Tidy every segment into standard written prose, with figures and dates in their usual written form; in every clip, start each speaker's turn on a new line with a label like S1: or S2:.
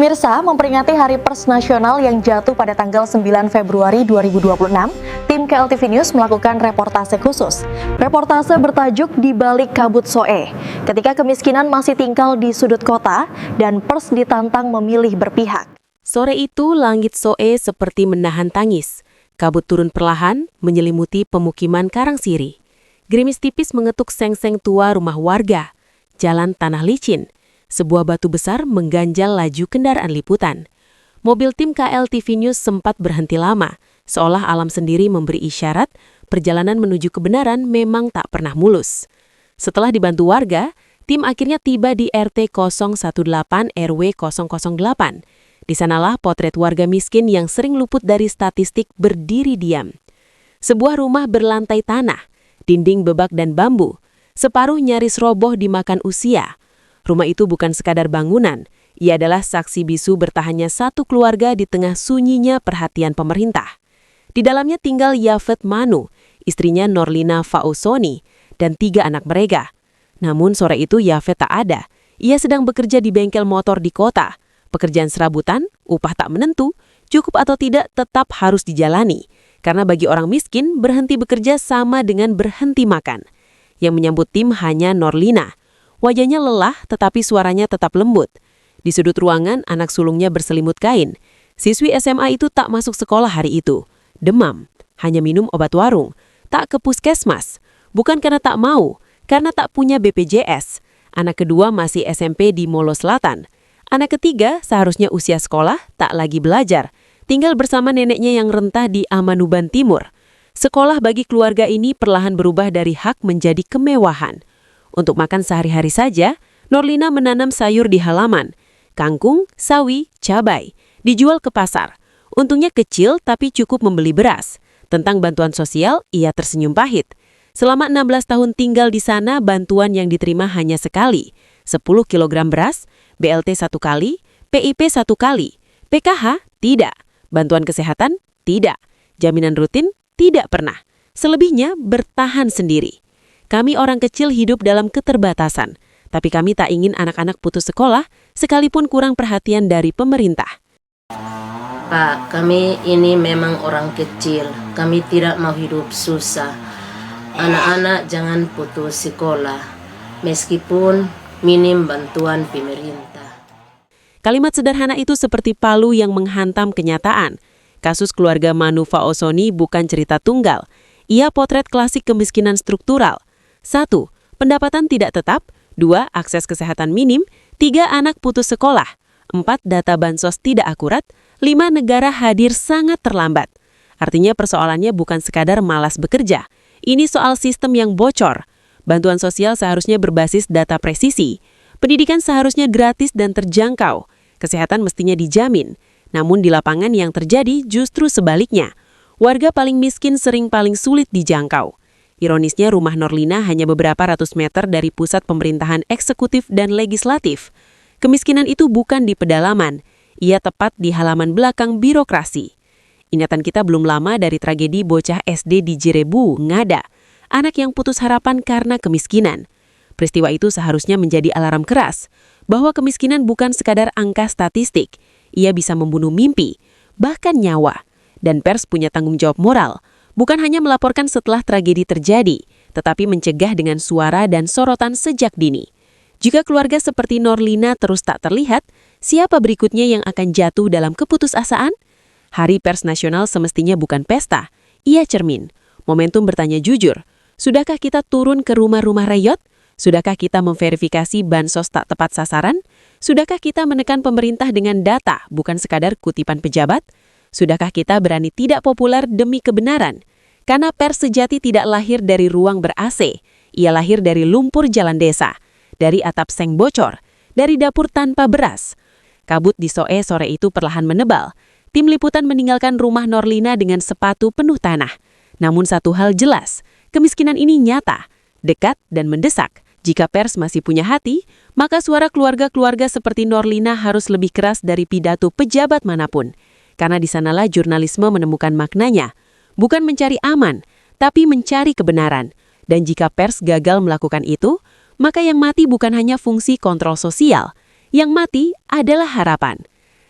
S1: Pemirsa, memperingati Hari Pers Nasional yang jatuh pada tanggal 9 Februari 2026, tim KLTV News melakukan reportase khusus. Reportase bertajuk Di Balik Kabut Soe, ketika kemiskinan masih tinggal di sudut kota dan pers ditantang memilih berpihak.
S2: Sore itu langit Soe seperti menahan tangis. Kabut turun perlahan, menyelimuti pemukiman Karangsiri. Gerimis tipis mengetuk seng-seng tua rumah warga. Jalan tanah licin. Sebuah batu besar mengganjal laju kendaraan liputan. Mobil tim KLTV News sempat berhenti lama, seolah alam sendiri memberi isyarat perjalanan menuju kebenaran memang tak pernah mulus. Setelah dibantu warga, tim akhirnya tiba di RT 018 RW 008. Di sanalah potret warga miskin yang sering luput dari statistik berdiri diam. Sebuah rumah berlantai tanah, dinding bebak dan bambu, separuh nyaris roboh dimakan usia. Rumah itu bukan sekadar bangunan, ia adalah saksi bisu bertahannya satu keluarga di tengah sunyinya perhatian pemerintah. Di dalamnya tinggal Yafet Manu, istrinya Norlina Fausoni, dan 3 anak mereka. Namun sore itu Yafet tak ada, ia sedang bekerja di bengkel motor di kota. Pekerjaan serabutan, upah tak menentu, cukup atau tidak tetap harus dijalani. Karena bagi orang miskin, berhenti bekerja sama dengan berhenti makan. Yang menyambut tim hanya Norlina. Wajahnya lelah tetapi suaranya tetap lembut. Di sudut ruangan, anak sulungnya berselimut kain. Siswi SMA itu tak masuk sekolah hari itu. Demam, hanya minum obat warung. Tak ke puskesmas. Bukan karena tak mau, karena tak punya BPJS. Anak kedua masih SMP di Molo Selatan. Anak ketiga seharusnya usia sekolah, tak lagi belajar. Tinggal bersama neneknya yang rentah di Amanuban Timur. Sekolah bagi keluarga ini perlahan berubah dari hak menjadi kemewahan. Untuk makan sehari-hari saja, Norlina menanam sayur di halaman. Kangkung, sawi, cabai. Dijual ke pasar. Untungnya kecil tapi cukup membeli beras. Tentang bantuan sosial, ia tersenyum pahit. Selama 16 tahun tinggal di sana, bantuan yang diterima hanya sekali. 10 kg beras, BLT 1 kali, PIP 1 kali. PKH? Tidak. Bantuan kesehatan? Tidak. Jaminan rutin? Tidak pernah. Selebihnya bertahan sendiri. Kami orang kecil hidup dalam keterbatasan, tapi kami tak ingin anak-anak putus sekolah sekalipun kurang perhatian dari pemerintah.
S3: Pak, kami ini memang orang kecil. Kami tidak mau hidup susah. Anak-anak jangan putus sekolah, meskipun minim bantuan pemerintah.
S2: Kalimat sederhana itu seperti palu yang menghantam kenyataan. Kasus keluarga Manu Fausoni bukan cerita tunggal. Ia potret klasik kemiskinan struktural. 1. Pendapatan tidak tetap. 2. Akses kesehatan minim. 3. Anak putus sekolah. 4. Data bansos tidak akurat. 5. Negara hadir sangat terlambat. Artinya persoalannya bukan sekadar malas bekerja. Ini soal sistem yang bocor. Bantuan sosial seharusnya berbasis data presisi. Pendidikan seharusnya gratis dan terjangkau. Kesehatan mestinya dijamin. Namun di lapangan yang terjadi justru sebaliknya. Warga paling miskin sering paling sulit dijangkau. Ironisnya rumah Norlina hanya beberapa ratus meter dari pusat pemerintahan eksekutif dan legislatif. Kemiskinan itu bukan di pedalaman, ia tepat di halaman belakang birokrasi. Ingatan kita belum lama dari tragedi bocah SD di Jirebu, Ngada, anak yang putus harapan karena kemiskinan. Peristiwa itu seharusnya menjadi alarm keras, bahwa kemiskinan bukan sekadar angka statistik, ia bisa membunuh mimpi, bahkan nyawa. Dan pers punya tanggung jawab moral, bukan hanya melaporkan setelah tragedi terjadi, tetapi mencegah dengan suara dan sorotan sejak dini. Jika keluarga seperti Norlina terus tak terlihat, siapa berikutnya yang akan jatuh dalam keputusasaan? Hari Pers Nasional semestinya bukan pesta, ia cermin. Momentum bertanya jujur, sudahkah kita turun ke rumah-rumah rakyat? Sudahkah kita memverifikasi bansos tak tepat sasaran? Sudahkah kita menekan pemerintah dengan data, bukan sekadar kutipan pejabat? Sudahkah kita berani tidak populer demi kebenaran? Karena pers sejati tidak lahir dari ruang ber-AC, ia lahir dari lumpur jalan desa, dari atap seng bocor, dari dapur tanpa beras. Kabut di Soe sore itu perlahan menebal. Tim liputan meninggalkan rumah Norlina dengan sepatu penuh tanah. Namun satu hal jelas, kemiskinan ini nyata, dekat dan mendesak. Jika pers masih punya hati, maka suara keluarga-keluarga seperti Norlina harus lebih keras dari pidato pejabat manapun. Karena di sanalah jurnalisme menemukan maknanya, bukan mencari aman, tapi mencari kebenaran. Dan jika pers gagal melakukan itu, maka yang mati bukan hanya fungsi kontrol sosial, yang mati adalah harapan.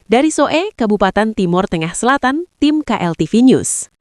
S2: Dari Soe, Kabupaten Timor Tengah Selatan, tim KLTV News.